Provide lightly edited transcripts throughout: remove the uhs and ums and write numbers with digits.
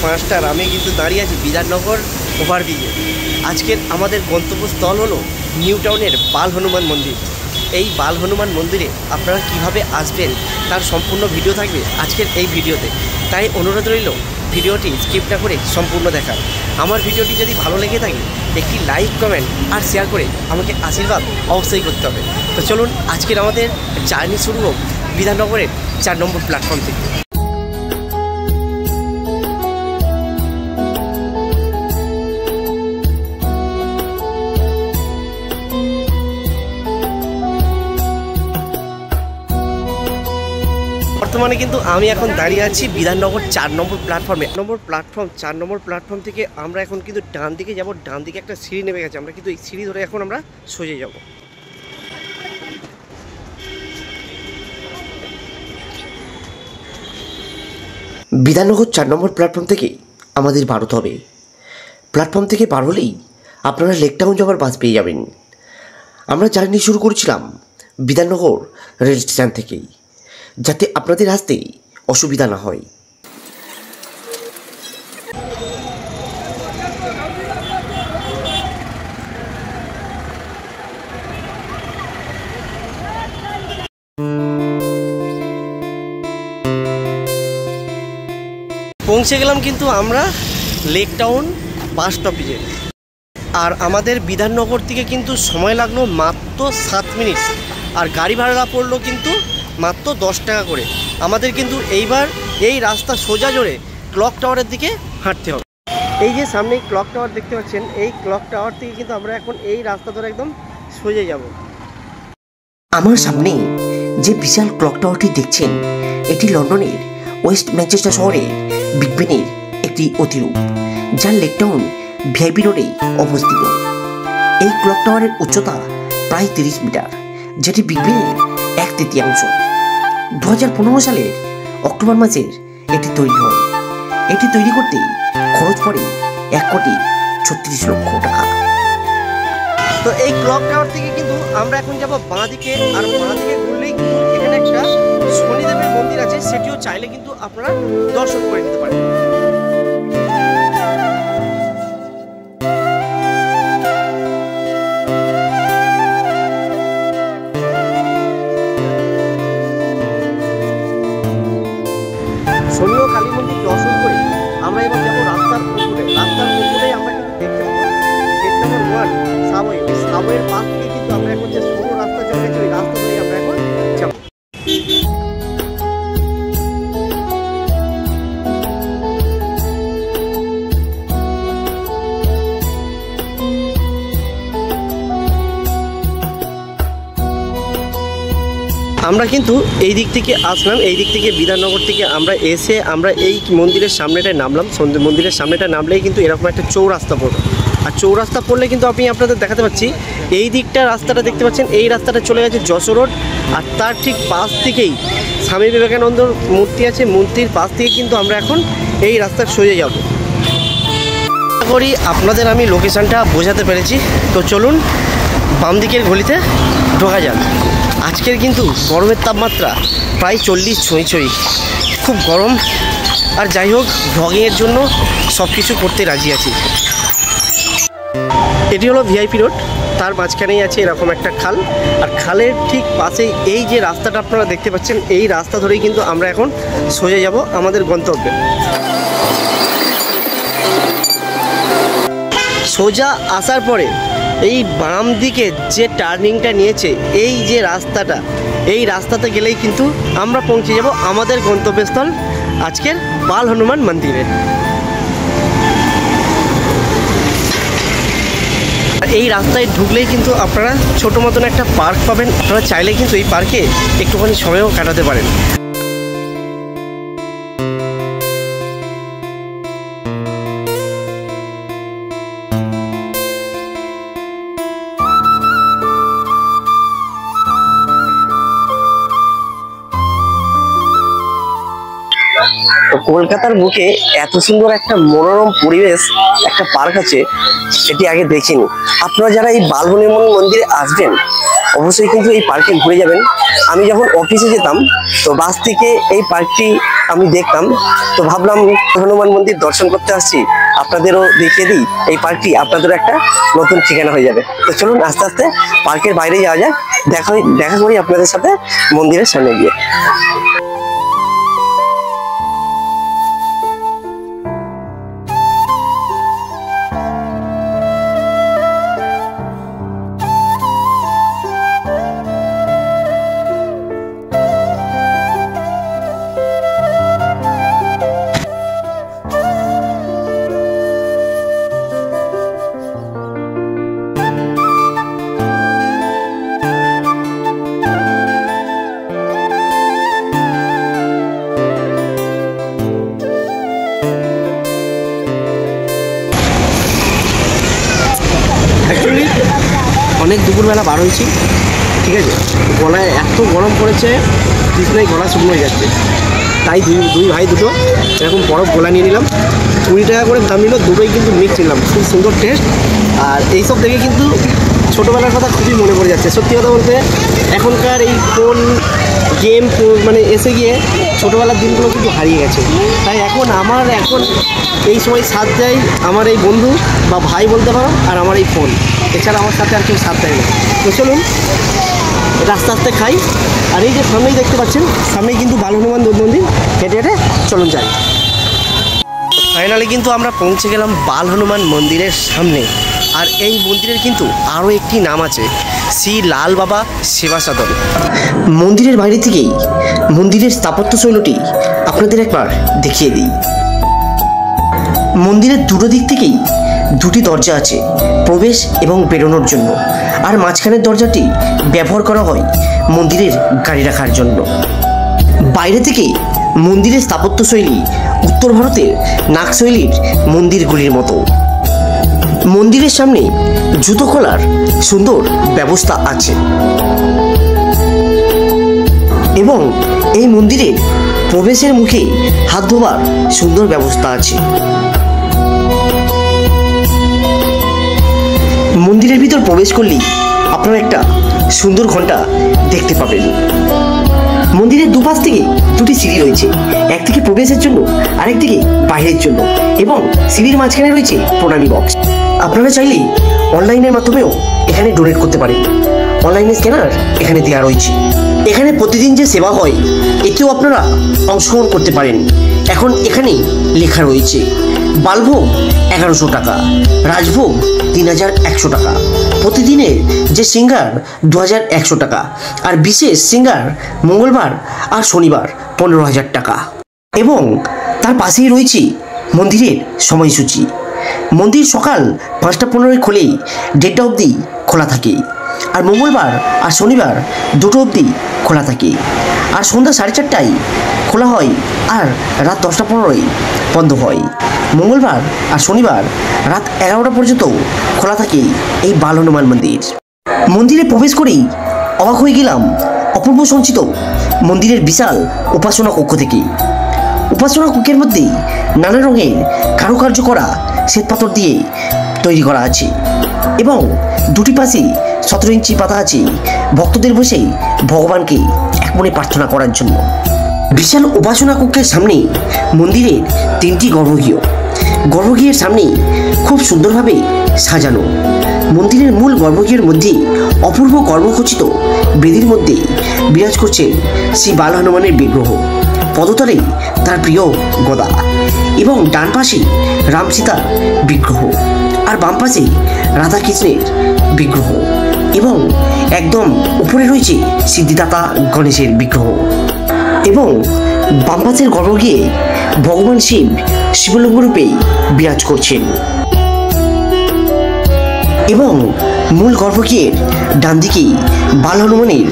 5টার আমি কিন্তু দাঁড়িয়ে আছি বিধাননগর ওভারব্রিজে। আজকের আমাদের গন্তব্যস্থল হলো নিউ টাউনের বাল হনুমান মন্দির। এই বাল হনুমান মন্দিরে আপনারা কিভাবে আসবেন তার সম্পূর্ণ ভিডিও থাকবে আজকের এই ভিডিওতে। তাই অনুরোধ রইল ভিডিওটি স্কিপ না করে সম্পূর্ণ দেখার। আমার ভিডিওটি যদি ভালো লেগে থাকে একটি লাইক, কমেন্ট আর শেয়ার করে আমাকে আশীর্বাদ অবশ্যই করতে হবে। তো চলুন আজকের আমাদের জার্নি শুরু হোক বিধাননগরের 4 নম্বর প্ল্যাটফর্ম থেকে। বর্তমানে কিন্তু আমি এখন দাঁড়িয়ে আছি বিধাননগর 4 নম্বর প্ল্যাটফর্মে। 4 নম্বর প্ল্যাটফর্ম থেকে আমরা এখন কিন্তু ডান দিকে যাব। ডান দিকে একটা সিঁড়ি নেমে গেছে, আমরা কিন্তু এই সিঁড়ি ধরে এখন আমরা সোজা যাব। বিধাননগর 4 নম্বর প্ল্যাটফর্ম থেকে আমাদের বার হতে হবে। প্ল্যাটফর্ম থেকে বার হলেই আপনারা লেক টাউন যাওয়ার বাস পেয়ে যাবেন। আমরা জার্নি শুরু করেছিলাম বিধাননগর রেল স্টেশন থেকেই, যাতে আপনাদের আসতে অসুবিধা না হয়। পৌঁছে গেলাম কিন্তু আমরা লেক টাউন বাস স্টপেজে। আর আমাদের বিধাননগর থেকে কিন্তু সময় লাগলো মাত্র 7 মিনিট, আর গাড়ি ভাড়া পড়লো কিন্তু মাত্র 10 টাকা করে। আমাদের কিন্তু এইবার এই রাস্তা সোজা জোরে ক্লক টাওয়ারের দিকে হাঁটতে হবে। এই যে সামনে ক্লক টাওয়ার দেখতে পাচ্ছেন, এই ক্লক টাওয়ার থেকে কিন্তু আমরা এখন এই রাস্তা ধরে একদম সোজা যাব। আমার সামনে যে বিশাল ক্লক টাওয়ারটি দেখছেন, এটি লন্ডনের ওয়েস্ট ম্যানচেস্টার শহরের বিগ বেনের একটি অতিরূপ, যার লেক টাউন ভিআইপি রোডে অবস্থিত। এই ক্লক টাওয়ারের উচ্চতা প্রায় 30 মিটার, যেটি বিগ বেনের 1/3। 2015 সালের অক্টোবর মাসের এটি তৈরি হয়। এটি তৈরি করতে খরচ পড়ে 1,36,00,000 টাকা। তো এই ক্লক টাওয়ার থেকে কিন্তু আমরা এখন যাব বাঁ দিকে, আর বাঁ দিকে ঘুরলেই কিন্তু এখানে একটা শনিদেবের মন্দির আছে, সেটিও চাইলে কিন্তু আপনারা দর্শন করে নিতে পারেন। শনি ও কালী মন্দির দর্শন করে আমরা এবার যাবো রাস্তার উপরে। রাস্তার উপরে আমরা কিন্তু দেখতে পাবো গেট নম্বর 1 সাবওয়ে। ওই সাবওয়ের পাশ থেকে কিন্তু আমরা এখন যে সরু রাস্তা চলে গেছে, ওই রাস্তা ধরে আমরা এখন যাবো। আমরা কিন্তু এই দিক থেকে আসলাম, এই দিক থেকে বিধাননগর থেকে আমরা এসে আমরা এই মন্দিরের সামনেটায় নামলাম। মন্দিরের সামনেটা নামলেই কিন্তু এরকম একটা চৌরাস্তা পড়বে, আর চৌরাস্তা পড়লে কিন্তু আমি আপনাদের দেখাতে পাচ্ছি এই দিকটা রাস্তাটা দেখতে পাচ্ছেন, এই রাস্তাটা চলে গেছে যশোর রোড। আর তার ঠিক পাশ থেকেই স্বামী বিবেকানন্দর মূর্তি আছে, মূর্তির পাশ থেকে কিন্তু আমরা এখন এই রাস্তার সোজা যাব। আশা করি আপনাদের আমি লোকেশানটা বোঝাতে পেরেছি। তো চলুন বাম দিকের গলিতে ঢোকা যান। আজকের কিন্তু গরমের তাপমাত্রা প্রায় 40 ছুঁই, খুব গরম। আর যাই হোক, ভ্লগিংয়ের জন্য সব কিছু করতে রাজি আছি। এটি হলো ভিআইপি রোড, তার মাঝখানেই আছে এরকম একটা খাল, আর খালের ঠিক পাশেই এই যে রাস্তাটা আপনারা দেখতে পাচ্ছেন, এই রাস্তা ধরেই কিন্তু আমরা এখন সোজা যাব আমাদের গন্তব্যে। সোজা আসার পরে এই বাম দিকে যে টার্নিংটা নিয়েছে, এই যে রাস্তাটা, এই রাস্তাতে গেলেই কিন্তু আমরা পৌঁছে যাব আমাদের গন্তব্যস্থল আজকের বাল হনুমান মন্দিরে। এই রাস্তায় ঢুকলেই কিন্তু আপনারা ছোটো মতন একটা পার্ক পাবেন। আপনারা চাইলে কিন্তু এই পার্কে একটুখানি সময়ও কাটাতে পারেন। কলকাতার বুকে এত সুন্দর একটা মনোরম পরিবেশ, একটা পার্ক আছে, সেটি আগে দেখিনি। আপনারা যারা এই বাল হনুমান মন্দিরে আসবেন অবশ্যই কিন্তু এই পার্কে ঘুরে যাবেন। আমি যখন অফিসে যেতাম তো বাস থেকে এই পার্কটি আমি দেখতাম, তো ভাবলাম হনুমান মন্দির দর্শন করতে আসছি, আপনাদেরও দেখিয়ে দিই এই পার্কটি, আপনাদেরও একটা নতুন ঠিকানা হয়ে যাবে। তো চলুন আস্তে আস্তে পার্কের বাইরে যাওয়া যাক, দেখা করি আপনাদের সাথে মন্দিরের সামনে গিয়ে। অ্যাকচুয়ালি অনেক দুপুরবেলা বার হয়েছি, ঠিক আছে, গলায় এত গরম পড়েছে, তৃষ্ণায় গলা শুকনো হয়ে যাচ্ছে, তাই দুই ভাই দুটো এরকম বরফ গোলা নিয়ে নিলাম। 20 টাকা করে দাম নিল, দুটোই কিন্তু মিক্স নিলাম, খুব সুন্দর টেস্ট। আর এইসব দেখে কিন্তু ছোটোবেলার কথা খুবই মনে পড়ে যাচ্ছে। সত্যি কথা বলতে এখনকার এই ফোন গেম মানে এসে গিয়ে ছোটোবেলার দিনগুলো কিন্তু হারিয়ে গেছে। তাই এখন এই সময় সাথ দেয় আমার এই বন্ধু বা ভাই বলতে পারো, আর আমার এই ফোন, এছাড়া আমার সাথে আর কেউ সাথ দেয় না। তো চলুন আস্তে আস্তে খাই। আর এই যে সামনেই দেখতে পাচ্ছেন, সামনেই কিন্তু বাল হনুমান মন্দির, হেঁটে হেঁটে চলুন যাই। ফাইনালি কিন্তু আমরা পৌঁছে গেলাম বাল হনুমান মন্দিরের সামনে। আর এই মন্দিরের কিন্তু আরও একটি নাম আছে, শ্রী লাল বাবা সেবা সদন। মন্দিরের বাইরে থেকেই মন্দিরের স্থাপত্য শৈলীটি আপনাদের একবার দেখিয়ে দিই। মন্দিরের দুটো দিক থেকেই দুটি দরজা আছে প্রবেশ এবং বেরোনোর জন্য, আর মাঝখানের দরজাটি ব্যবহার করা হয় মন্দিরের গাড়ি রাখার জন্য। বাইরে থেকে মন্দিরের স্থাপত্যশৈলী উত্তর ভারতের নাগশৈলীর মন্দিরগুলির মতো। মন্দিরের সামনে জুতো খোলার সুন্দর ব্যবস্থা আছে এবং এই মন্দিরের প্রবেশের মুখে হাত ধোবার সুন্দর ব্যবস্থা আছে। মন্দিরের ভিতর প্রবেশ করলেই আপনারা একটা সুন্দর ঘন্টা দেখতে পাবেন। মন্দিরের দুপাশ থেকে দুটি সিঁড়ি রয়েছে, একদিকে প্রবেশের জন্য আরেকদিকে বাইরের জন্য, এবং সিঁড়ির মাঝখানে রয়েছে প্রণামী বক্স। আপনারা চাইলে অনলাইনের মাধ্যমেও এখানে ডোনেট করতে পারেন, অনলাইনে স্ক্যানার এখানে দেওয়া রয়েছে। এখানে প্রতিদিন যে সেবা হয় এতেও আপনারা অংশগ্রহণ করতে পারেন। এখন এখানে লেখা রয়েছে বালভোগ 1100 টাকা, রাজভোগ 3100 টাকা, প্রতিদিনের যে সিঙ্গার 2100 টাকা, আর বিশেষ সিঙ্গার মঙ্গলবার আর শনিবার 15,000 টাকা। এবং তার পাশেই রয়েছে মন্দিরের সময়সূচি। মন্দির সকাল 5:15 খোলে, 1:30 অবধি খোলা থাকে, আর মঙ্গলবার আর শনিবার 2টো অবধি খোলা থাকে, আর সন্ধ্যা 4:30টায় খোলা হয়, আর রাত 10:15 বন্ধ হয়। মঙ্গলবার আর শনিবার রাত 11টা পর্যন্ত খোলা থাকে এই বাল হনুমান মন্দির। মন্দিরে প্রবেশ করেই অবাক হয়ে গেলাম অপূর্ব সঞ্চিত মন্দিরের বিশাল উপাসনা কক্ষ থেকে। উপাসনা কক্ষের মধ্যে নানা রঙের কারুকার্য করা শ্বেতপাথর দিয়ে তৈরি করা আছে, এবং দুটি পাশে 17 ইঞ্চি পাতা আছে ভক্তদের বসে ভগবানকে এক মনে প্রার্থনা করার জন্য। বিশাল উপাসনা কক্ষের সামনে মন্দিরের 3টি গর্ভগৃহ। গর্ভগৃহের সামনে খুব সুন্দরভাবে সাজানো। মন্দিরের মূল গর্ভগৃহের মধ্যে অপূর্ব গর্ভখচিত বেদির মধ্যে বিরাজ করছেন শ্রী বাল হনুমানের বিগ্রহ, পদতলে তার প্রিয় গদা, এবং ডান পাশে রাম সীতার বিগ্রহ, আর বাম পাশে রাধা কৃষ্ণের বিগ্রহ, এবং একদম উপরে রয়েছে সিদ্ধিদাতা গণেশের বিগ্রহ। এবং বাম পাশের গর্ভগৃহে ভগবান শিব শিবলিঙ্গ রূপে বিরাজ করছেন। এবং মূল গর্ভগৃহের ডান দিকে বাল হনুমানের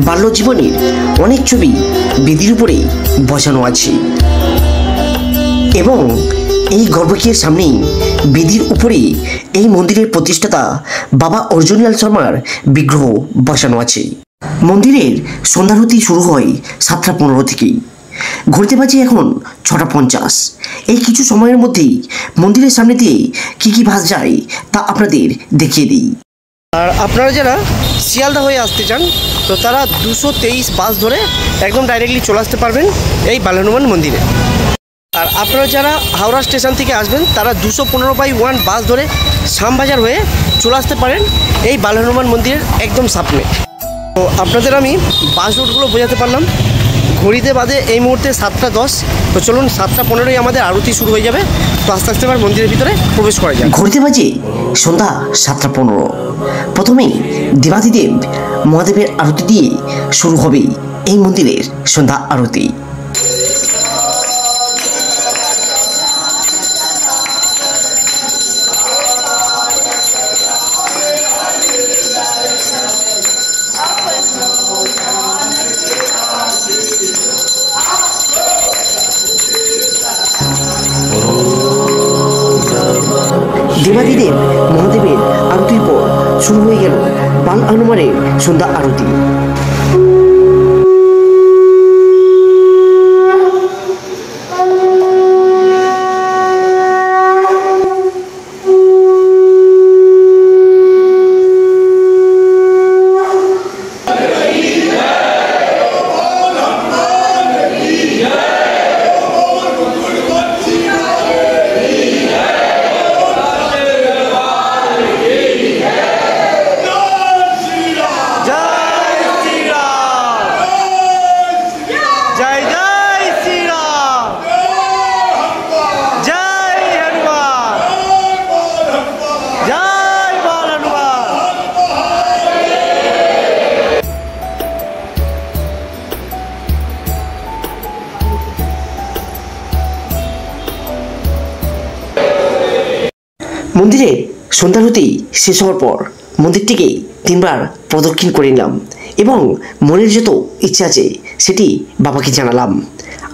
বাল্য জীবনের অনেক ছবি বেদির উপরে বসানো আছে। এবং এই গর্ভগৃহের সামনেই বেদির উপরে এই মন্দিরের প্রতিষ্ঠাতা বাবা অর্জুনলাল শর্মার বিগ্রহ বসানো আছে। মন্দিরের সন্ধ্যারতি শুরু হয় 7:15 থেকে, ঘুরতে বাজে এখন 6:50। এই কিছু সময়ের মধ্যেই মন্দিরের সামনে দিয়ে কী বাস যায় তা আপনাদের দেখিয়ে দিই। আর আপনারা যারা শিয়ালদা হয়ে আসতে চান তো তারা 223 বাস ধরে একদম ডাইরেক্টলি চলে আসতে পারবেন এই বাল হনুমান মন্দিরে। আর আপনারা যারা হাওড়া স্টেশন থেকে আসবেন তারা 215/1 বাস ধরে শ্যামবাজার হয়ে চলে আসতে পারেন এই বাল হনুমান মন্দিরের একদম সামনে। তো আপনাদের আমি বাস রুটগুলো বোঝাতে পারলাম। ঘড়িতে বাজে এই মুহূর্তে 7:10। তো চলুন 7:15 আমাদের আরতি শুরু হয়ে যাবে। তো আস্তে আস্তে আবার মন্দিরের ভিতরে প্রবেশ করা যায়। ঘড়িতে বাজে সন্ধ্যা 7:15। প্রথমেই দেবাদিদেব মহাদেবের আরতি দিয়ে শুরু হবে এই মন্দিরের সন্ধ্যা আরতি। দেবাদিদেব মহাদেবের আরতির পর শুরু হয়ে গেল বাল হনুমানের সন্ধ্যা আরতি। মন্দিরে সন্ধ্যারতি শেষ হওয়ার পর মন্দিরটিকে 3বার প্রদক্ষিণ করে নিলাম এবং মনের যত ইচ্ছা আছে সেটি বাবাকে জানালাম।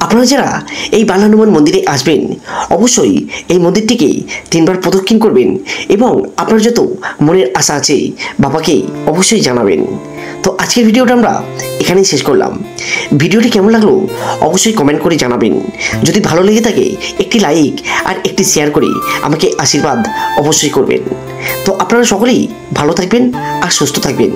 আপনারা যারা এই বাল হনুমান মন্দিরে আসবেন অবশ্যই এই মন্দিরটিকে 3বার প্রদক্ষিণ করবেন এবং আপনার যত মনের আশা আছে বাবাকে অবশ্যই জানাবেন। তো আজকের ভিডিওটা আমরা এখানেই শেষ করলাম। ভিডিওটি কেমন লাগলো অবশ্যই কমেন্ট করে জানাবেন। যদি ভালো লেগে থাকে একটি লাইক আর একটি শেয়ার করে আমাকে আশীর্বাদ অবশ্যই করবেন। তো আপনারা সকলেই ভালো থাকবেন আর সুস্থ থাকবেন।